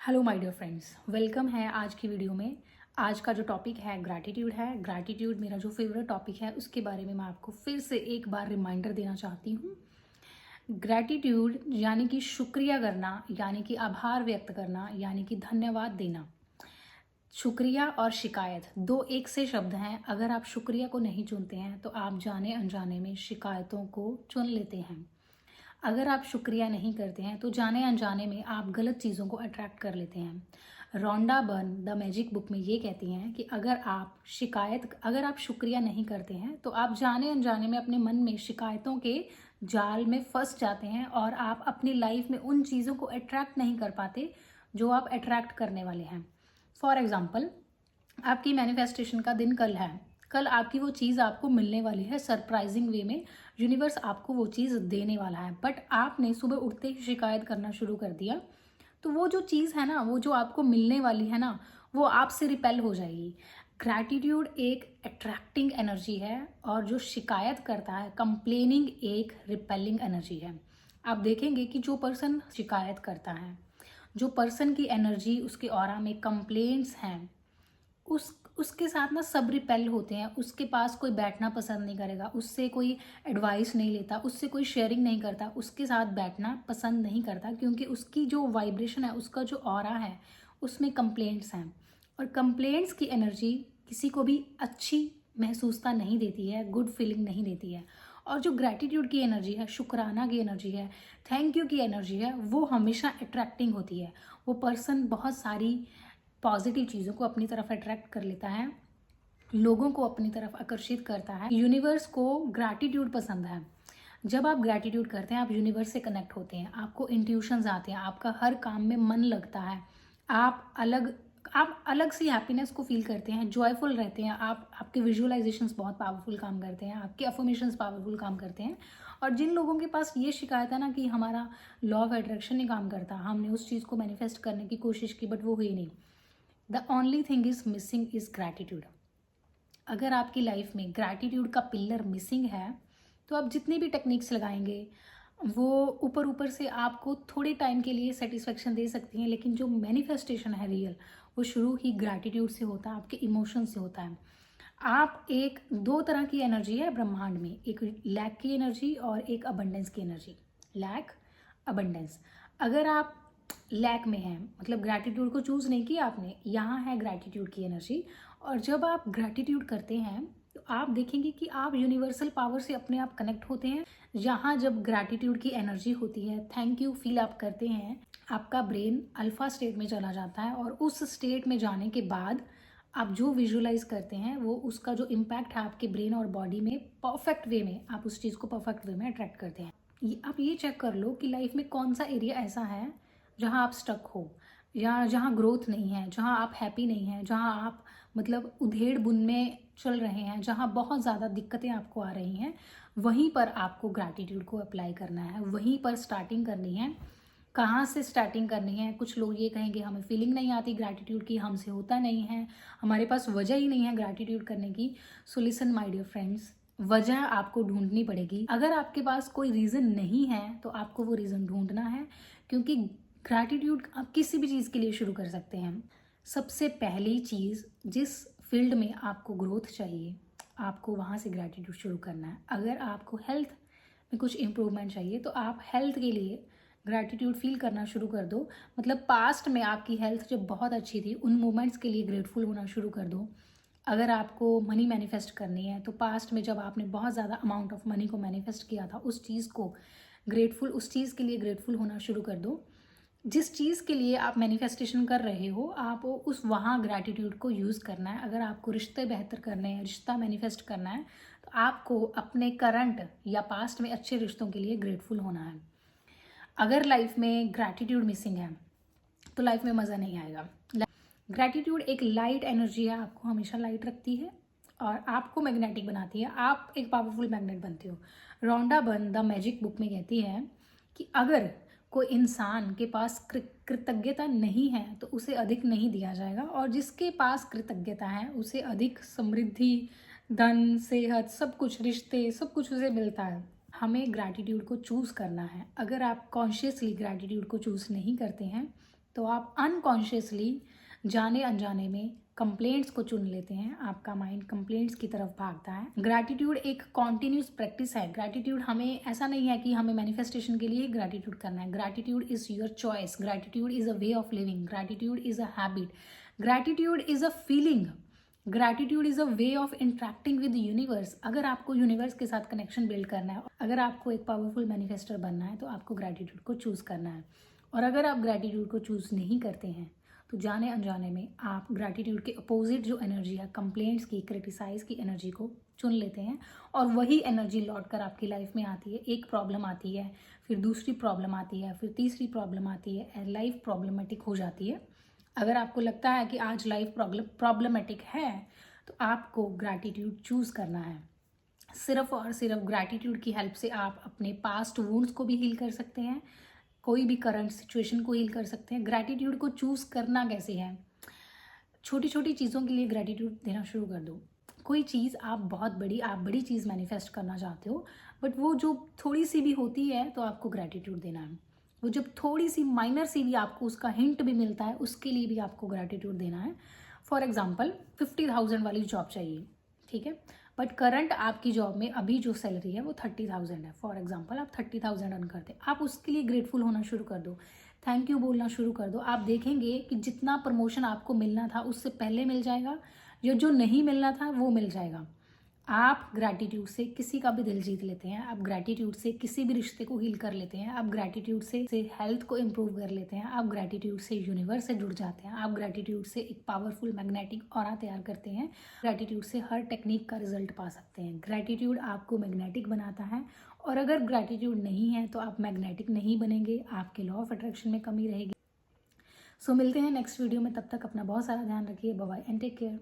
Hello my dear friends, welcome है आज की वीडियो में। आज का जो टॉपिक है ग्रैटिट्यूड है। ग्रैटिट्यूड मेरा जो फेवरेट टॉपिक है, उसके बारे में मैं आपको फिर से एक बार रिमाइंडर देना चाहती हूँ। ग्रैटिट्यूड यानी कि शुक्रिया करना, यानी कि आभार व्यक्त करना, यानी कि धन्यवाद देना। शुक्रिया और शिकायत दो एक से शब्द हैं। अगर आप शुक्रिया को नहीं चुनते हैं तो आप जाने अनजाने में शिकायतों को चुन लेते हैं। अगर आप शुक्रिया नहीं करते हैं तो जाने अनजाने में आप गलत चीज़ों को अट्रैक्ट कर लेते हैं। Rhonda Byrne the Magic book में ये कहती हैं कि अगर आप शुक्रिया नहीं करते हैं तो आप जाने अनजाने में अपने मन में शिकायतों के जाल में फंस जाते हैं और आप अपनी लाइफ में उन चीज़ों को अट्रैक्ट नहीं कर पाते जो आप अट्रैक्ट करने वाले हैं। फॉर एग्जाम्पल, आपकी मैनिफेस्टेशन का दिन कल है। कल आपकी वो चीज़ आपको मिलने वाली है सरप्राइजिंग वे में। यूनिवर्स आपको वो चीज़ देने वाला है, बट आपने सुबह उठते ही शिकायत करना शुरू कर दिया तो वो जो चीज़ है ना, वो जो आपको मिलने वाली है ना, वो आपसे रिपेल हो जाएगी। ग्रैटिट्यूड एक अट्रैक्टिंग एनर्जी है और जो शिकायत करता है, कंप्लेनिंग, एक रिपेलिंग एनर्जी है। आप देखेंगे कि जो पर्सन शिकायत करता है, जो पर्सन की एनर्जी, उसके ऑरा में कंप्लेंट्स हैं, उसके साथ ना सब रिपेल होते हैं। उसके पास कोई बैठना पसंद नहीं करेगा, उससे कोई एडवाइस नहीं लेता, उससे कोई शेयरिंग नहीं करता, उसके साथ बैठना पसंद नहीं करता, क्योंकि उसकी जो वाइब्रेशन है, उसका जो ऑरा है, उसमें कंप्लेंट्स हैं। और कंप्लेंट्स की एनर्जी किसी को भी अच्छी महसूसता नहीं देती है, गुड फीलिंग नहीं देती है। और जो ग्रैटिट्यूड की एनर्जी है, शुक्राना की एनर्जी है, थैंक यू की एनर्जी है, वो हमेशा अट्रैक्टिंग होती है। वो पर्सन बहुत सारी पॉजिटिव चीज़ों को अपनी तरफ अट्रैक्ट कर लेता है, लोगों को अपनी तरफ आकर्षित करता है। यूनिवर्स को ग्रैटिट्यूड पसंद है। जब आप ग्रैटिट्यूड करते हैं, आप यूनिवर्स से कनेक्ट होते हैं, आपको इंट्यूशंस आते हैं, आपका हर काम में मन लगता है, आप अलग सी हैप्पीनेस को फील करते हैं, जॉयफुल रहते हैं। आपके विजुअलाइजेशंस बहुत पावरफुल काम करते हैं, आपके अफर्मेशंस पावरफुल काम करते हैं। और जिन लोगों के पास ये शिकायत है ना कि हमारा लॉ ऑफ अट्रैक्शन नहीं काम करता, हमने उस चीज़ को मैनिफेस्ट करने की कोशिश की बट वो हुई नहीं, the only thing is missing is gratitude. अगर आपकी लाइफ में ग्रैटिट्यूड का पिलर मिसिंग है तो आप जितनी भी टेक्निक्स लगाएंगे, वो ऊपर ऊपर से आपको थोड़े टाइम के लिए सेटिस्फेक्शन दे सकती हैं, लेकिन जो मैनिफेस्टेशन है रियल, वो शुरू ही ग्रैटिट्यूड से होता है, आपके इमोशन से होता है। आप एक दो तरह की एनर्जी है ब्रह्मांड में, एक लैक की एनर्जी और एक अबंडेंस की एनर्जी। Lack, abundance. अगर आप लैक में हैं, मतलब ग्रैटिट्यूड को चूज नहीं किया आपने, यहाँ है ग्रैटिट्यूड की एनर्जी। और जब आप ग्रैटिट्यूड करते हैं तो आप देखेंगे कि आप यूनिवर्सल पावर से अपने आप कनेक्ट होते हैं। यहाँ जब ग्रैटिट्यूड की एनर्जी होती है, थैंक यू फील आप करते हैं, आपका ब्रेन अल्फा स्टेट में चला जाता है और उस स्टेट में जाने के बाद आप जो विजुअलाइज करते हैं, वो उसका जो इम्पैक्ट है आपके ब्रेन और बॉडी में, परफेक्ट वे में आप उस चीज़ को परफेक्ट वे में अट्रैक्ट करते हैं। आप ये चेक कर लो कि लाइफ में कौन सा एरिया ऐसा है जहाँ आप स्टक हो, या जहाँ ग्रोथ नहीं है, जहाँ आप हैप्पी नहीं हैं, जहाँ आप मतलब उधेड़ बुन में चल रहे हैं, जहाँ बहुत ज़्यादा दिक्कतें आपको आ रही हैं। वहीं पर आपको ग्रैटिट्यूड को अप्लाई करना है, वहीं पर स्टार्टिंग करनी है। कहाँ से स्टार्टिंग करनी है? कुछ लोग ये कहेंगे हमें फीलिंग नहीं आती ग्रैटिट्यूड की, हमसे होता नहीं है, हमारे पास वजह ही नहीं है ग्रैटिट्यूड करने की। So listen my dear friends, वजह आपको ढूंढनी पड़ेगी। अगर आपके पास कोई रीज़न नहीं है तो आपको वो रीज़न ढूंढना है, क्योंकि ग्रैटिट्यूड आप किसी भी चीज़ के लिए शुरू कर सकते हैं। सबसे पहली चीज़, जिस फील्ड में आपको ग्रोथ चाहिए, आपको वहाँ से ग्रैटिट्यूड शुरू करना है। अगर आपको हेल्थ में कुछ इम्प्रूवमेंट चाहिए तो आप हेल्थ के लिए ग्रैटिट्यूड फील करना शुरू कर दो। मतलब पास्ट में आपकी हेल्थ जब बहुत अच्छी थी, उन मोमेंट्स के लिए ग्रेटफुल होना शुरू कर दो। अगर आपको मनी मैनिफेस्ट करनी है तो पास्ट में जब आपने बहुत ज़्यादा अमाउंट ऑफ मनी को मैनिफेस्ट किया था, उस चीज़ के लिए ग्रेटफुल होना शुरू कर दो। जिस चीज़ के लिए आप मैनिफेस्टेशन कर रहे हो, आप उस वहाँ ग्रैटिट्यूड को यूज़ करना है। अगर आपको रिश्ते बेहतर करने हैं, रिश्ता मैनिफेस्ट करना है, तो आपको अपने करंट या पास्ट में अच्छे रिश्तों के लिए ग्रेटफुल होना है। अगर लाइफ में ग्रैटिट्यूड मिसिंग है तो लाइफ में मज़ा नहीं आएगा। ग्रैटिट्यूड एक लाइट एनर्जी है, आपको हमेशा लाइट रखती है और आपको मैग्नेटिक बनाती है। आप एक पावरफुल मैग्नेट बनते हो। Rhonda Byrne the Magic book में कहती है कि अगर कोई इंसान के पास कृतज्ञता नहीं है तो उसे अधिक नहीं दिया जाएगा, और जिसके पास कृतज्ञता है उसे अधिक समृद्धि, धन, सेहत, सब कुछ, रिश्ते, सब कुछ उसे मिलता है। हमें ग्रैटिट्यूड को चूज़ करना है। अगर आप कॉन्शियसली ग्रैटिट्यूड को चूज़ नहीं करते हैं तो आप अनकॉन्शियसली जाने अनजाने में कंप्लेंट्स को चुन लेते हैं। आपका माइंड कंप्लेंट्स की तरफ भागता है। ग्रैटिट्यूड एक कॉन्टिन्यूस प्रैक्टिस है। ग्रैटिट्यूड हमें ऐसा नहीं है कि हमें मैनिफेस्टेशन के लिए ग्रैटिट्यूड करना है। Gratitude is your choice. Gratitude is a way of living. Gratitude is a habit. Gratitude is a feeling. Gratitude is a way of interacting with universe. अगर आपको यूनिवर्स के साथ कनेक्शन बिल्ड करना है, अगर आपको एक पावरफुल मैनिफेस्टर बनना है, तो आपको ग्रैटिट्यूड को चूज करना है। और अगर आप ग्रैटिट्यूड को चूज नहीं करते हैं तो जाने अनजाने में आप ग्रैटिट्यूड के अपोजिट जो एनर्जी है, कंप्लेंट्स की, क्रिटिसाइज की एनर्जी को चुन लेते हैं और वही एनर्जी लौट कर आपकी लाइफ में आती है। एक प्रॉब्लम आती है, फिर दूसरी प्रॉब्लम आती है, फिर तीसरी प्रॉब्लम आती है, लाइफ प्रॉब्लमेटिक हो जाती है। अगर आपको लगता है कि आज लाइफ प्रॉब्लमेटिक है तो आपको ग्रैटिट्यूड चूज करना है। सिर्फ और सिर्फ ग्रैटिट्यूड की हेल्प से आप अपने पास्ट वुंड्स को भी हील कर सकते हैं, कोई भी करंट सिचुएशन को हील कर सकते हैं। ग्रैटिट्यूड को चूज करना कैसे है? छोटी छोटी चीज़ों के लिए ग्रैटिट्यूड देना शुरू कर दो। कोई चीज़ आप बड़ी चीज़ मैनिफेस्ट करना चाहते हो, बट वो जो थोड़ी सी भी होती है तो आपको ग्रैटिट्यूड देना है। वो जब थोड़ी सी माइनर सी भी आपको उसका हिंट भी मिलता है, उसके लिए भी आपको ग्रैटिट्यूड देना है। फॉर एग्जाम्पल 50,000 वाली जॉब चाहिए, ठीक है, बट करंट आपकी जॉब में अभी जो सैलरी है वो 30,000 है। फॉर एग्जाम्पल आप 30,000 अर्न करते, आप उसके लिए ग्रेटफुल होना शुरू कर दो, थैंक यू बोलना शुरू कर दो। आप देखेंगे कि जितना प्रमोशन आपको मिलना था उससे पहले मिल जाएगा, या जो नहीं मिलना था वो मिल जाएगा। आप ग्रैटिट्यूड से किसी का भी दिल जीत लेते हैं। आप ग्रैटिट्यूड से किसी भी रिश्ते को हील कर लेते हैं। आप ग्रैटिट्यूड से हेल्थ को इम्प्रूव कर लेते हैं। आप ग्रैटिट्यूड से यूनिवर्स से जुड़ जाते हैं। आप ग्रैटिट्यूड से एक पावरफुल मैग्नेटिक ऑरा तैयार करते हैं। ग्रैटिट्यूड से हर टेक्निक का रिजल्ट पा सकते हैं। ग्रैटिट्यूड आपको मैग्नेटिक बनाता है, और अगर ग्रैटिट्यूड नहीं है तो आप मैग्नेटिक नहीं बनेंगे, आपके लॉ ऑफ अट्रैक्शन में कमी रहेगी। सो मिलते हैं नेक्स्ट वीडियो में, तब तक अपना बहुत सारा ध्यान रखिए। Bye bye and take care.